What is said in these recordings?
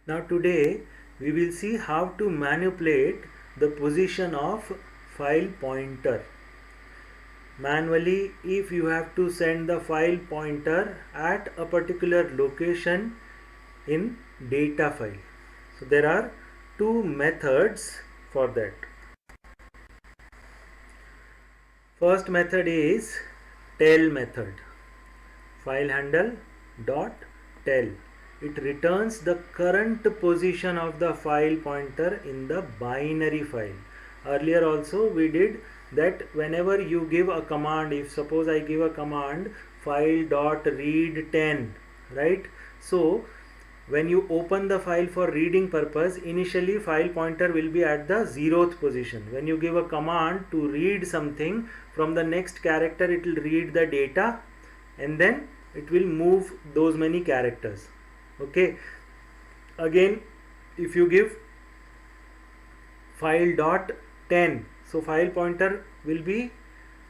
Now today we will see how to manipulate the position of file pointer. Manually, if you have to send the file pointer at a particular location in data file. So there are two methods for that. First method is tell method. File handle dot tell. It returns the current position of the file pointer in the binary file. Earlier also we did that whenever you give a command, if suppose I give a command file dot read 10, right? So when you open the file for reading purpose, initially file pointer will be at the 0th position. When you give a command to read something, from the next character it will read the data and then it will move those many characters. Okay, again if you give file dot 10, so file pointer will be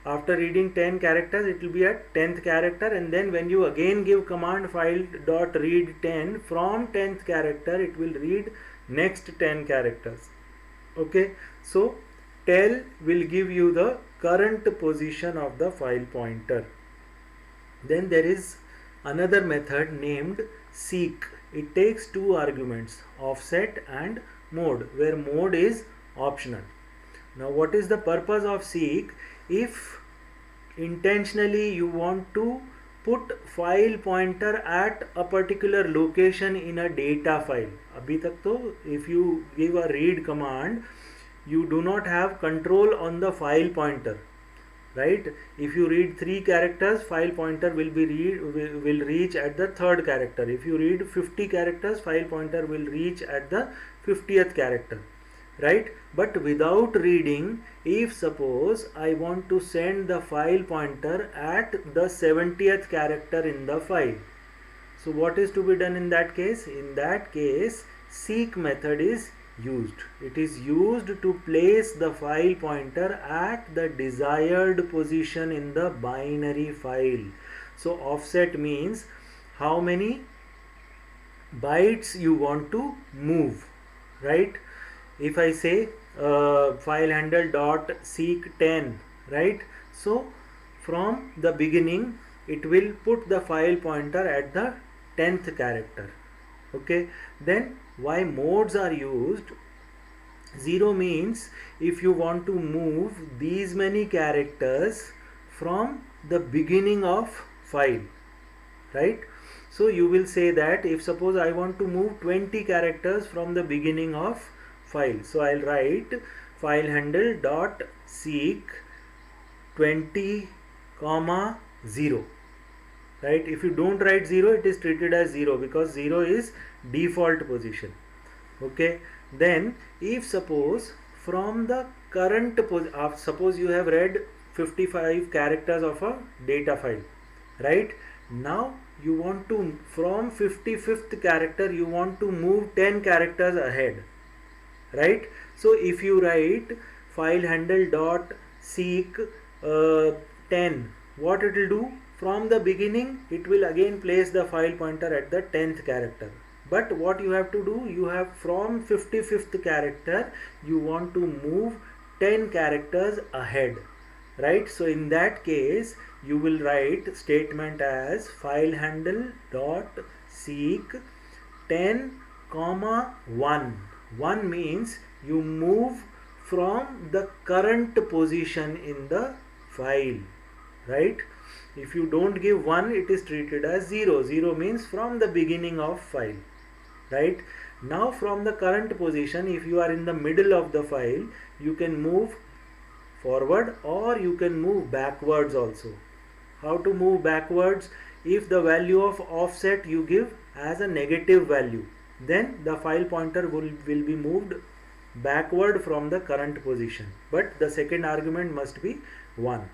after reading 10 characters it will be at 10th character, and then when you again give command file dot read 10, from 10th character it will read next 10 characters. Okay, so tell will give you the current position of the file pointer. Then there is another method named seek. It takes two arguments, offset and mode, where mode is optional. Now what is the purpose of seek? If intentionally you want to put file pointer at a particular location in a data file. अभी तक तो if you give a read command, you do not have control on the file pointer, right? If you read 3 characters, file pointer will reach at the 3rd character. If you read 50 characters, file pointer will reach at the 50th character, right? But without reading, if suppose I want to send the file pointer at the 70th character in the file, so what is to be done in that case? In that case, seek method is used. It is used to place the file pointer at the desired position in the binary file. So offset means how many bytes you want to move, right? If I say file handle dot seek 10, right? So from the beginning it will put the file pointer at the 10th character. Okay, then why modes are used? 0 means if you want to move these many characters from the beginning of file, right? So you will say that if suppose I want to move 20 characters from the beginning of file, so I'll write file handle dot seek 20 comma 0, right? If you don't write 0, it is treated as 0 because 0 is default position. Okay, then if suppose from the current suppose you have read 55 characters of a data file, right? Now you want to, from 55th character you want to move 10 characters ahead, right? So if you write file handle dot seek 10, what it will do? From the beginning it will again place the file pointer at the 10th character. But what you have to do, you have from 55th character you want to move 10 characters ahead, right? So in that case you will write statement as file handle dot seek 10 comma 1. 1 means you move from the current position in the file, right? If you don't give 1, it is treated as 0. 0 means from the beginning of file, right? Now from the current position, if you are in the middle of the file, you can move forward or you can move backwards also. How to move backwards? If the value of offset you give as a negative value, then the file pointer will be moved backward from the current position, but the second argument must be 1,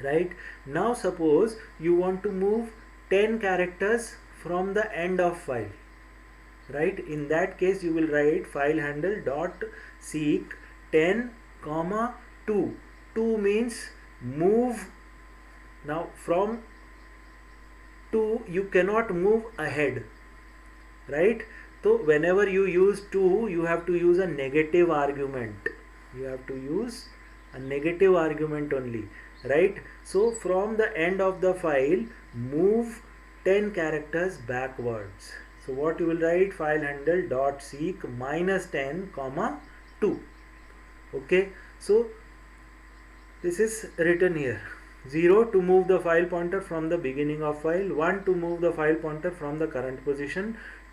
right? Now suppose you want to move 10 characters from the end of file, right? In that case you will write file handle dot seek 10 comma 2. 2 means move. Now from 2 you cannot move ahead, right? So whenever you use 2, you have to use a negative argument. You have to use a negative argument only, right? So from the end of the file, move 10 characters backwards. So what you will write, file handle dot seek -10 comma 2. Okay, so this is written here. 0 to move the file pointer from the beginning of file, 1 to move the file pointer from the current position,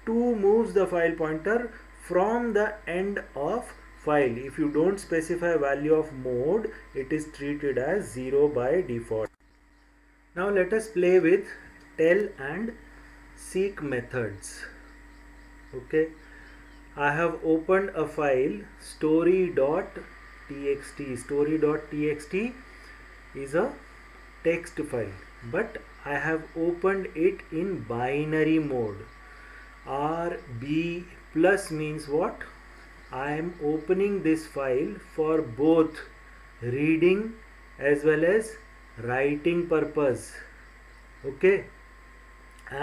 2 moves the file pointer from the end of file. If you don't specify value of mode, it is treated as 0 by default. Now let us play with tell and seek methods. Okay, I have opened a file story.txt. Story.txt is a text file, but I have opened it in binary mode. RB plus means what? I am opening this file for both reading as well as writing purpose. Okay,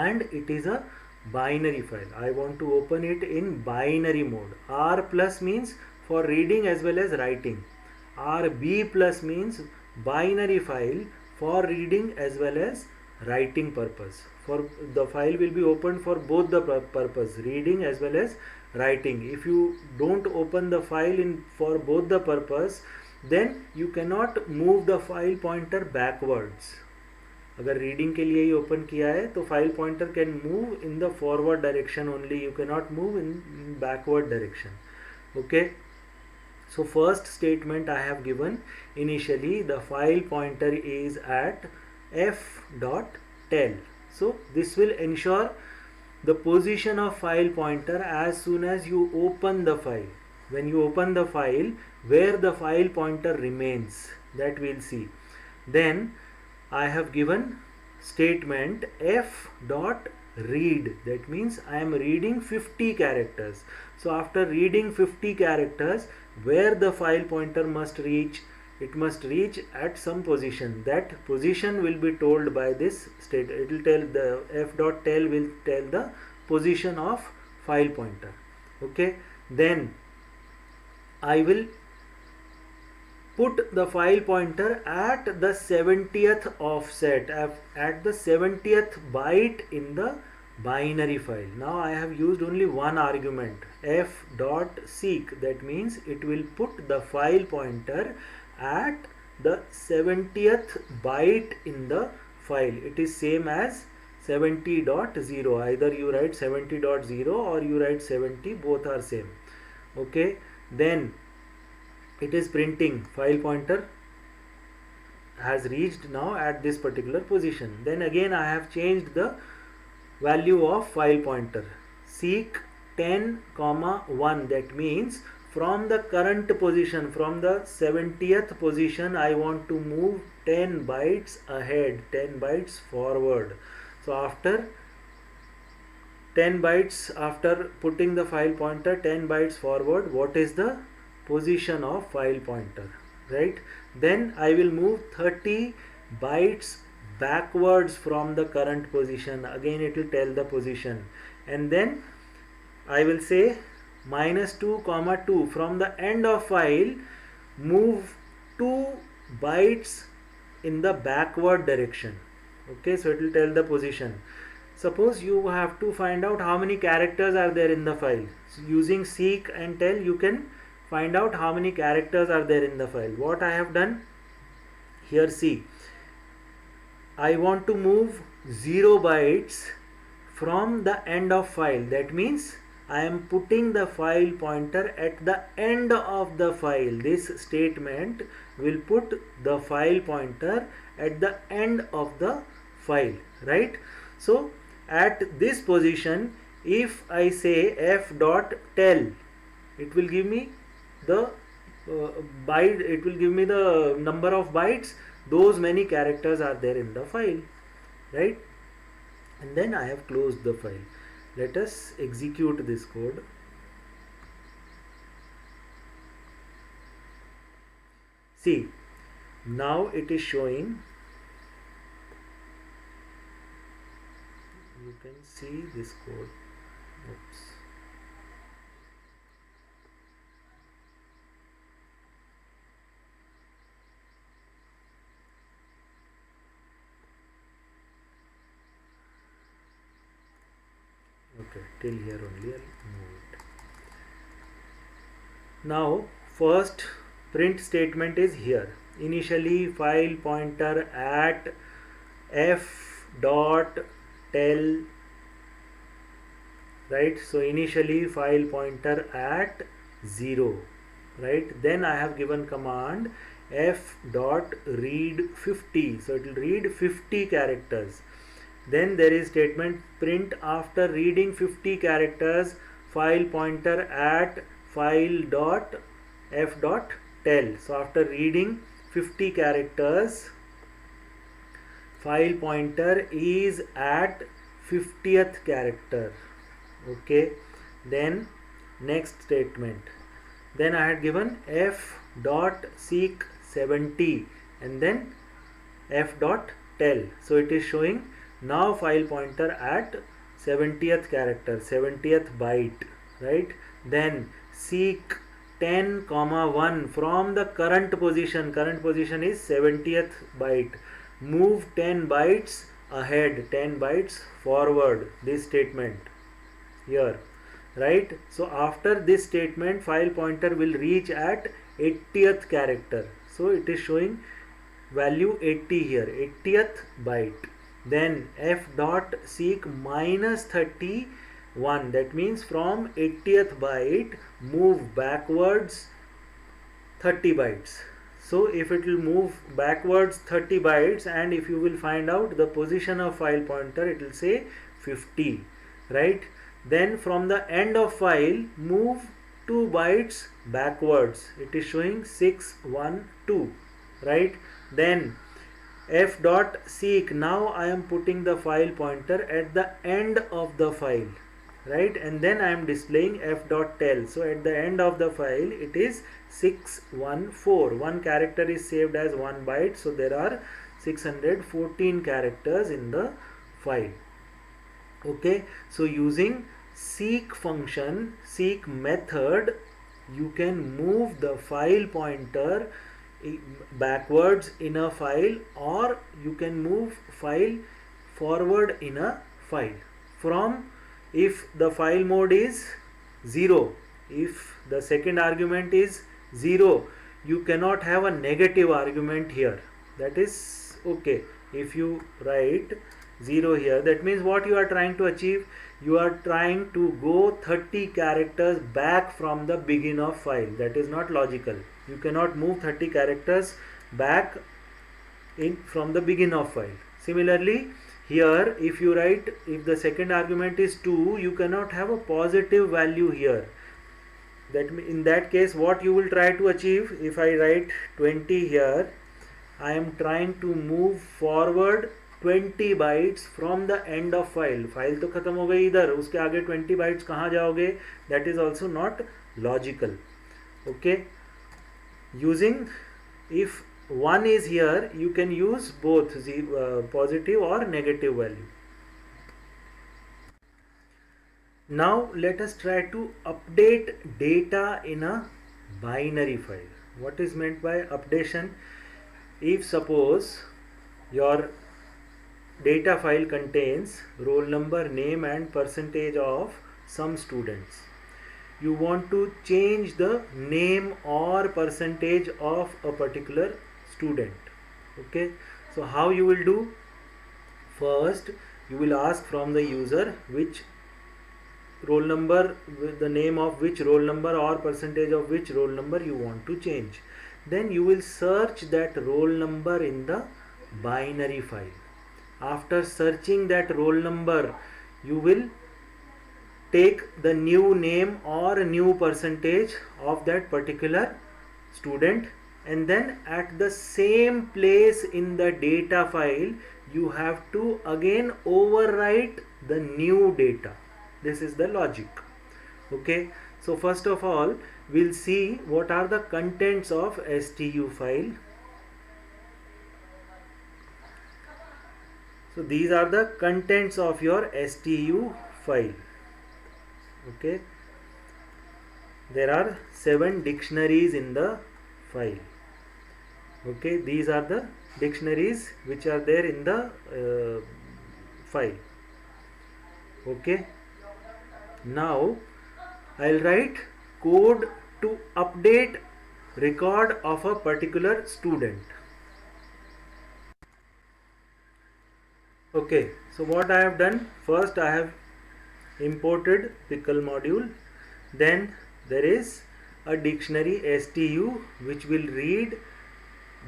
and it is a binary file. I want to open it in binary mode. R plus means for reading as well as writing. RB plus means binary file for reading as well as writing purpose. For the file will be opened for both the purpose, reading as well as writing. If you don't open the file in for both the purpose, then you cannot move the file pointer backwards. अगर reading के लिए ही open किया है तो file pointer can move in the forward direction only, you can not move in backward direction. Okay, so first statement I have given initially, the file pointer is at f.tell. So this will ensure the position of file pointer as soon as you open the file. When you open the file, where the file pointer remains, that we'll see. Then I have given statement f.read. That means I am reading 50 characters. So after reading 50 characters, where the file pointer must reach, it must reach at some position. That position will be told by this state. It will tell, the f.tell will tell the position of file pointer. Okay, then I will put the file pointer at the 70th offset, at the 70th byte in the binary file. Now I have used only one argument, f.seek. That means it will put the file pointer at the 70th byte in the file. It is same as 70.0. Either you write 70.0 or you write 70, both are same. Okay, then it is printing file pointer has reached now at this particular position. Then again I have changed the value of file pointer, seek 10 comma 1. That means from the current position, from the 70th position, I want to move 10 bytes ahead, 10 bytes forward. So after 10 bytes, after putting the file pointer 10 bytes forward, what is the position of file pointer, right? Then I will move 30 bytes backwards from the current position. Again it will tell the position, and then I will say -2 comma 2, from the end of file move 2 bytes in the backward direction. Okay, so it will tell the position. Suppose you have to find out how many characters are there in the file. So using seek and tell, you can find out how many characters are there in the file. What I have done here, see, I want to move 0 bytes from the end of file. That means I am putting the file pointer at the end of the file. This statement will put the file pointer at the end of the file, right? So at this position, if I say f.tell, it will give me the byte, it will give me the number of bytes, those many characters are there in the file, right? And then I have closed the file. Let us execute this code. See, now it is showing, you can see this code. Oops. Okay, till here only I'll move it. Now first print statement is here. Initially file pointer at f dot tell, right? So initially file pointer at 0, right? Then I have given command f dot read 50, so it will read 50 characters. Then there is statement print after reading 50 characters file pointer at file dot f dot tell. So after reading 50 characters, file pointer is at 50th character. Okay, then next statement, then I had given f dot seek 70 and then f dot tell. So it is showing now file pointer at 70th character, 70th byte, right? Then seek 10 comma 1 from the current position is 70th byte, move 10 bytes ahead, 10 bytes forward, this statement here, right? So after this statement file pointer will reach at 80th character, so it is showing value 80 here, 80th byte. Then f dot seek minus 31, that means from 80th byte move backwards 30 bytes. So if it will move backwards 30 bytes, and if you will find out the position of file pointer, it will say 50, right? Then from the end of file move 2 bytes backwards, it is showing 612, right? Then f dot seek, now I am putting the file pointer at the end of the file, right? And then I am displaying f dot tell. So at the end of the file it is 614, one character is saved as 1 byte, so there are 614 characters in the file. Okay, so using seek function, seek method, you can move the file pointer backwards in a file, or you can move file forward in a file. From, if the file mode is 0, if the second argument is 0, you cannot have a negative argument here, that is okay. If you write 0 here, that means what you are trying to achieve, you are trying to go 30 characters back from the begin of file. That is not logical. You cannot move 30 characters back in from the begin of file. Similarly here, if you write, if the second argument is 2, you cannot have a positive value here. That in that case what you will try to achieve, if I write 20 here, I am trying to move forward 20 bytes from the end of file. File तो खत्म हो गई इधर, उसके आगे 20 bytes कहाँ जाओगे? That is also not logical. Okay, using, if 1 is here, you can use both positive or negative value. Now let us try to update data in a binary file. What is meant by updation? If suppose your data file contains roll number, name and percentage of some students, you want to change the name or percentage of a particular student. Okay, so how you will do? First you will ask from the user which roll number, with the name of which roll number or percentage of which roll number you want to change. Then you will search that roll number in the binary file. After searching that roll number, you will take the new name or new percentage of that particular student, and then at the same place in the data file you have to again overwrite the new data. This is the logic. Okay, so first of all we'll see what are the contents of STU file. So these are the contents of your STU file. Okay, there are 7 dictionaries in the file. Okay, these are the dictionaries which are there in the file. Okay, Now I'll write code to update record of a particular student. Okay, so what I have done, first I have imported pickle module, then there is a dictionary stu which will read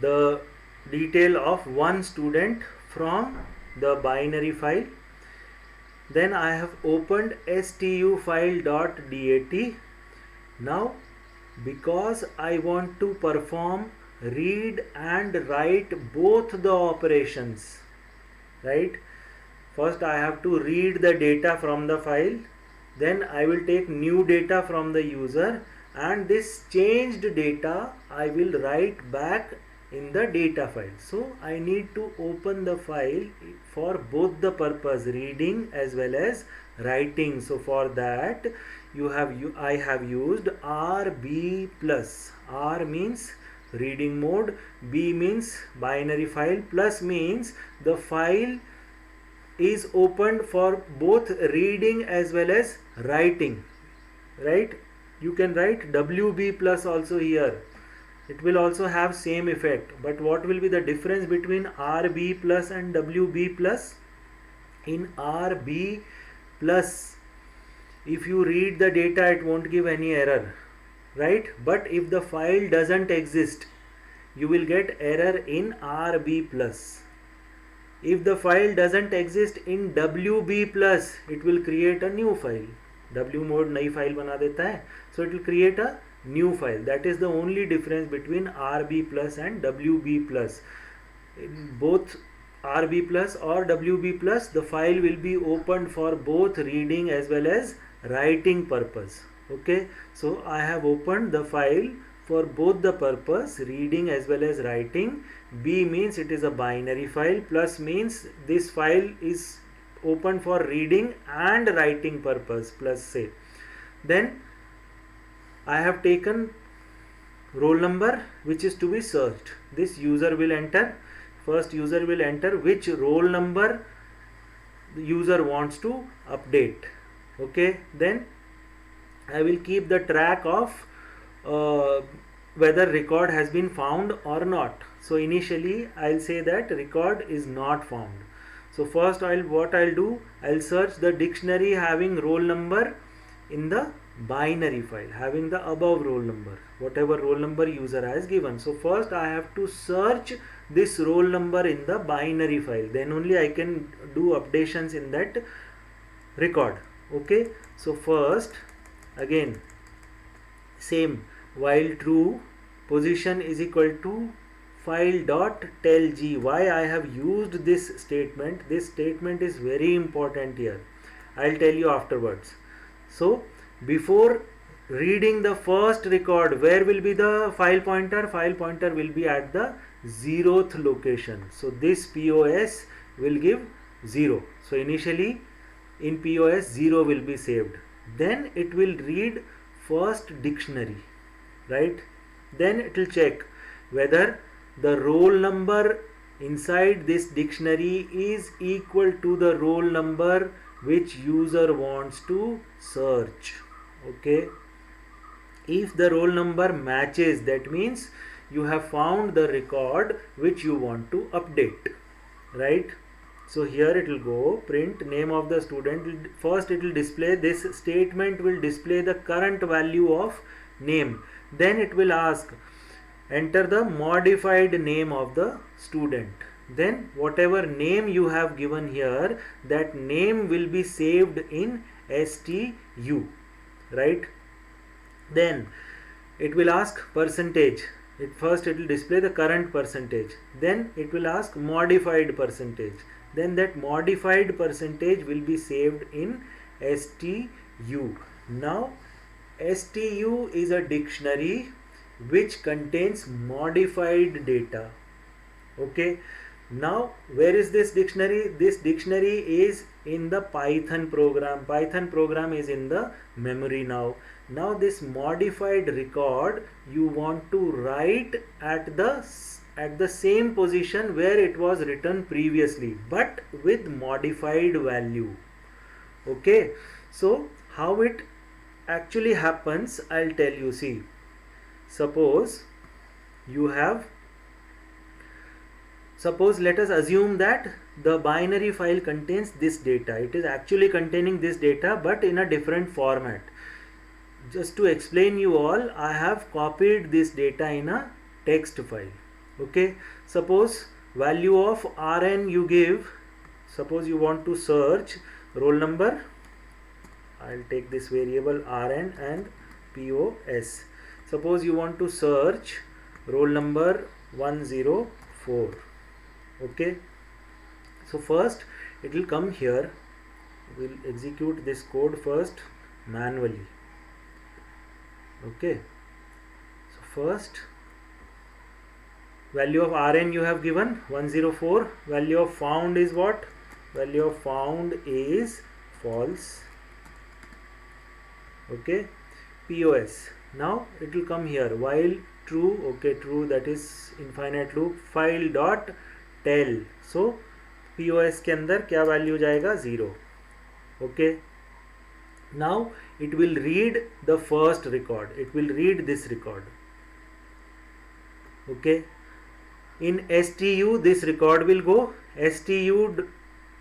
the detail of one student from the binary file. Then I have opened stu file.dat. Now because I want to perform read and write both the operations, right? First I have to read the data from the file, then I will take new data from the user, and this changed data I will write back in the data file. So I need to open the file for both the purpose, reading as well as writing. So for that I have used RB plus. R means reading mode, B means binary file, plus means the file is opened for both reading as well as writing, right? You can write WB plus also here, it will also have same effect. But what will be the difference between RB plus and WB plus? In RB plus, if you read the data it won't give any error, right? But if the file doesn't exist, you will get error in RB plus. If the file doesn't exist in WB plus, it will create a new file. W mode नई file बना देता है, so it will create a new file. That is the only difference between RB plus and WB plus. In both RB plus or WB plus, the file will be opened for both reading as well as writing purpose. Okay, so I have opened the file for both the purpose, reading as well as writing. B means it is a binary file, plus means this file is open for reading and writing purpose, plus say. Then I have taken roll number which is to be searched. This user will enter, first user will enter which roll number the user wants to update. Okay, then I will keep the track of whether record has been found or not. So initially I'll say that record is not found. So first I'll do, I'll search the dictionary having roll number in the binary file, having the above roll number, whatever roll number user has given. So first I have to search this roll number in the binary file, then only I can do updations in that record. Okay, so first again same, while true, position is equal to file dot tell g. Why I have used this statement? This statement is very important here, I'll tell you afterwards. So before reading the first record, where will be the file pointer? File pointer will be at the 0th location. So this POS will give 0. So initially in POS 0 will be saved. Then it will read first dictionary, right? Then it will check whether the roll number inside this dictionary is equal to the roll number which user wants to search. Okay, if the roll number matches, that means you have found the record which you want to update, right? So here it will go print name of the student. First it will display, this statement will display the current value of name. Then it will ask enter the modified name of the student. Then whatever name you have given here, that name will be saved in STU, right? Then it will ask percentage. First it will display the current percentage, then it will ask modified percentage, then that modified percentage will be saved in STU. Now STU is a dictionary which contains modified data. Okay, now where is this dictionary? This dictionary is in the Python program. Python program is in the memory now. Now this modified record you want to write at the same position where it was written previously, but with modified value. Okay, so how it actually happens, I'll tell you. See, suppose you have, suppose let us assume that the binary file contains this data. It is actually containing this data but in a different format. Just to explain you all, I have copied this data in a text file. Okay, suppose value of RN you give, suppose you want to search roll number, I'll take this variable RN and POS. Suppose you want to search roll number 104. Okay, so first it will come here. We'll execute this code first manually. Okay, so first value of RN you have given 104. Value of found is what? Value of found is false. Okay, POS. Now it will come here while true. Okay, true, that is infinite loop. File dot tell. So POS के अंदर क्या value जाएगा? 0. Okay, now it will read the first record. It will read this record. Okay, in STU this record will go. STU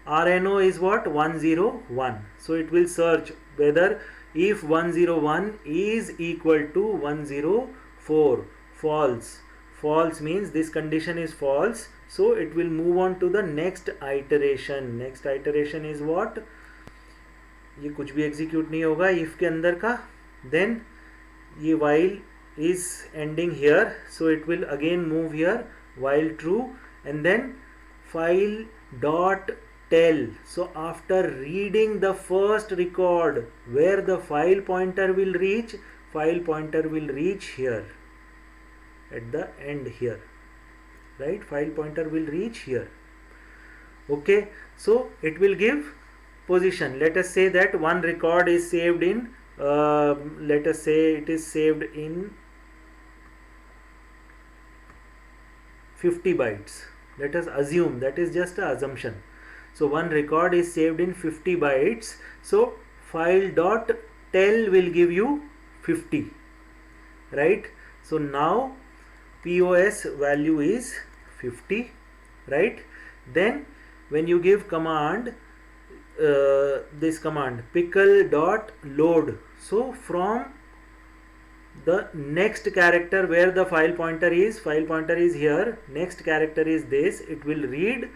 RNO is what? 101. So it will search whether if 101 is equal to 104. False. False means this condition is false. So it will move on to the next iteration. Next iteration is what? ये कुछ भी execute नहीं होगा if के अंदर का. Then ये while is ending here, so it will again move here while true, and then file dot tell. So after reading the first record, where the file pointer will reach, file pointer will reach here at the end here, right? File pointer will reach here. Okay, so it will give position. Let us say that one record is saved in let us say it is saved in 50 bytes. Let us assume, that is just an assumption. So one record is saved in 50 bytes. So file dot tell will give you 50, right? So now POS value is 50, right? Then when you give command, this command pickle dot load, so from the next character where the file pointer is here, next character is this, it will read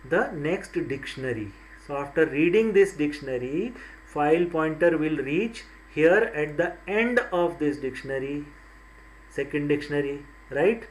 the next dictionary. So after reading this dictionary, file pointer will reach here at the end of this dictionary, second dictionary, right?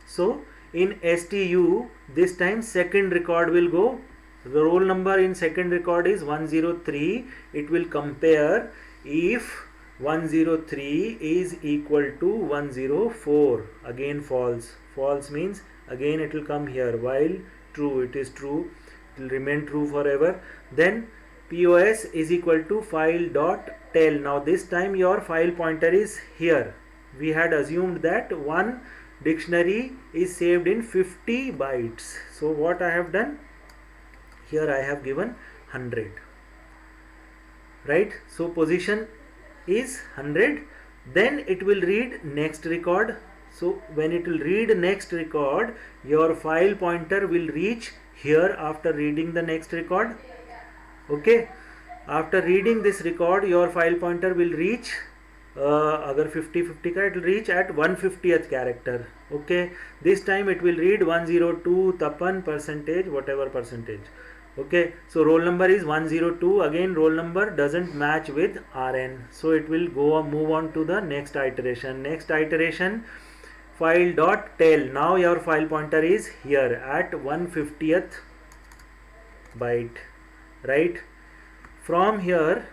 So in STU this time second record will go. The roll number in second record is 103. It will compare if 103 is equal to 104. Again false. False means again it will come here while true. It is true. It will remain true forever. Then POS is equal to file dot tell. Now this time your file pointer is here. We had assumed that one dictionary is saved in 50 bytes. So what I have done? Here I have given 100, right? So position is 100. Then it will read next record. So when it will read next record, your file pointer will reach here after reading the next record. Okay, after reading this record, your file pointer will reach अगर 50 का it will reach at 150th character. Okay, this time it will read 102 tapan percentage, whatever percentage. Okay, so roll number is 102. Again roll number doesn't match with RN, so it will go move on to the next iteration. Next iteration, file dot tell. Now your file pointer is here at 150th byte, right? From here,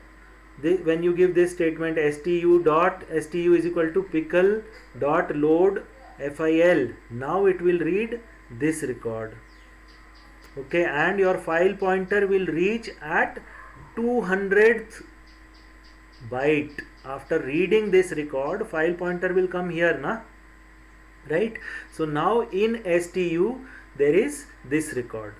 when you give this statement stu is equal to pickle dot load file, now it will read this record. Okay, and your file pointer will reach at 200th byte. After reading this record, file pointer will come here, na? Right? So now in STU there is this record.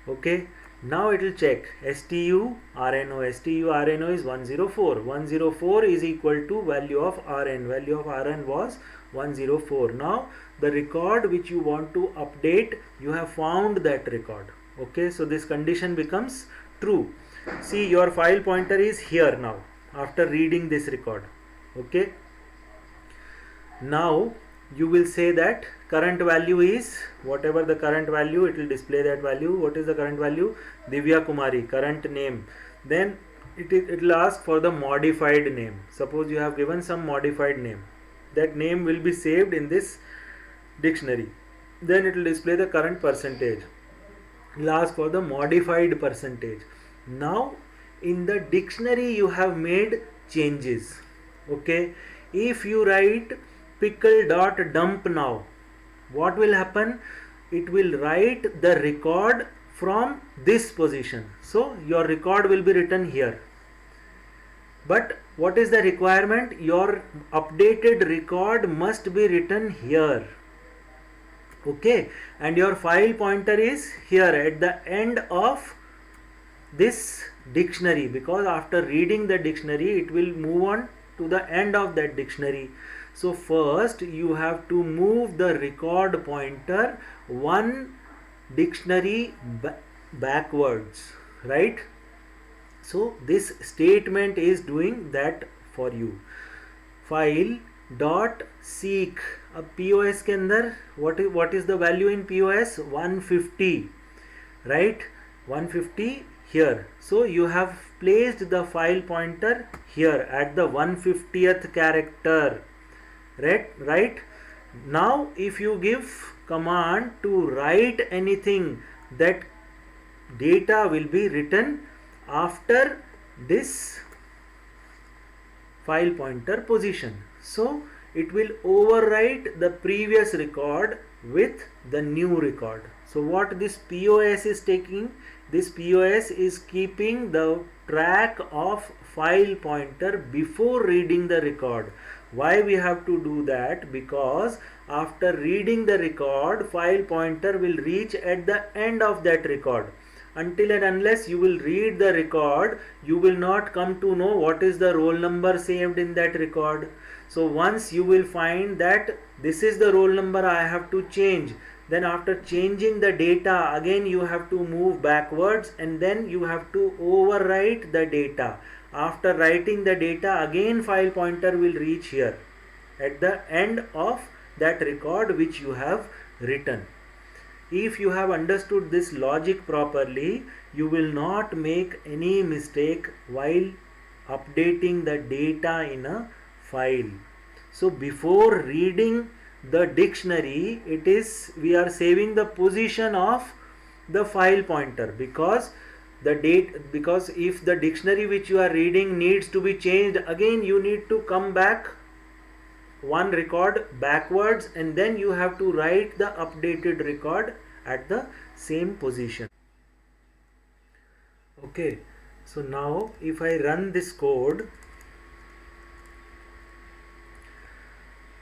Okay, Now it will check STU-RNO. STU-RNO is 104. 104 is equal to value of Rn. Value of Rn was 104. Now the record which you want to update, you have found that record. Okay, so this condition becomes true. See, your file pointer is here now after reading this record. Okay, now you will say that current value is whatever the current value, it will display that value. What is the current value? Divya Kumari, current name. Then it will ask for the modified name. Suppose you have given some modified name, that name will be saved in this dictionary. Then it will display the current percentage. It will ask for the modified percentage. Now in the dictionary you have made changes. Okay, if you write pickle.dump now, what will happen? It will write the record from this position. So your record will be written here. But what is the requirement? Your updated record must be written here. Okay, and your file pointer is here at the end of this dictionary, because after reading the dictionary it will move on to the end of that dictionary. So first you have to move the record pointer one dictionary backwards, right? So this statement is doing that for you. File dot seek, अब POS के अंदर what is the value in POS? 150, right? 150 here. So you have placed the file pointer here at the 150th character, right? Now if you give command to write anything, that data will be written after this file pointer position. So it will overwrite the previous record with the new record. So what this POS is taking? This POS is keeping the track of file pointer before reading the record. Why we have to do that? Because after reading the record, file pointer will reach at the end of that record. Until and unless you will read the record, you will not come to know what is the roll number saved in that record. So once you will find that this is the roll number I have to change, then after changing the data, again you have to move backwards and then you have to overwrite the data. After writing the data, again file pointer will reach here at the end of that record which you have written. If you have understood this logic properly, you will not make any mistake while updating the data in a file. So before reading the dictionary, we are saving the position of the file pointer, because because if the dictionary which you are reading needs to be changed, again you need to come back one record backwards and then you have to write the updated record at the same position. Okay, so now if I run this code,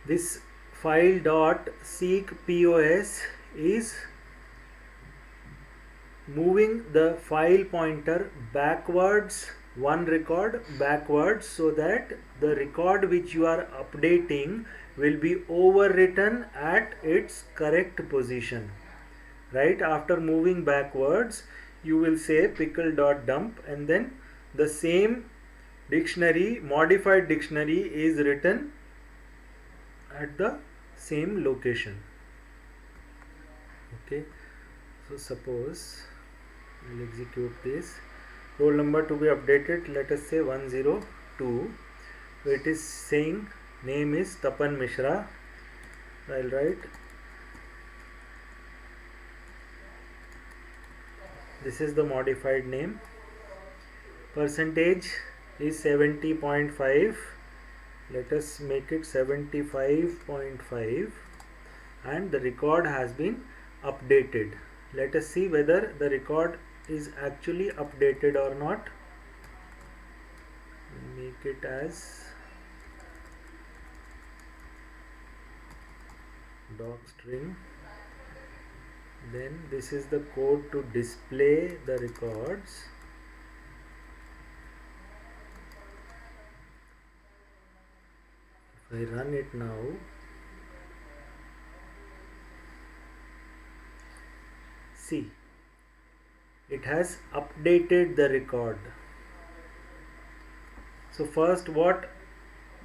this file dot seek POS is moving the file pointer backwards one record backwards, so that the record which you are updating will be overwritten at its correct position, right? After moving backwards, you will say pickle.dump and then the same dictionary, modified dictionary, is written at the same location. Okay, so suppose we'll execute this. Roll number to be updated, let us say 102. So it is saying name is Tapan Mishra. I'll write this is the modified name. Percentage is 70.5. Let us make it 75.5 and the record has been updated. Let us see whether the record is actually updated or not. Make it as docstring Then this is the code to display the records. If I run it now, see, it has updated the record. So first what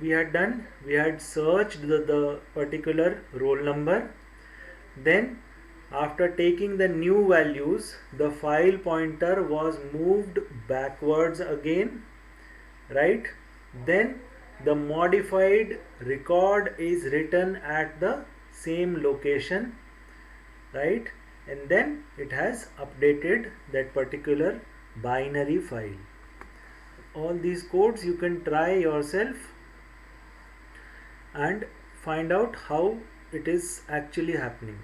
we had done, we had searched the particular roll number. Then after taking the new values, the file pointer was moved backwards again, right? Then the modified record is written at the same location, right? And then it has updated that particular binary file. All these codes you can try yourself and find out how it is actually happening.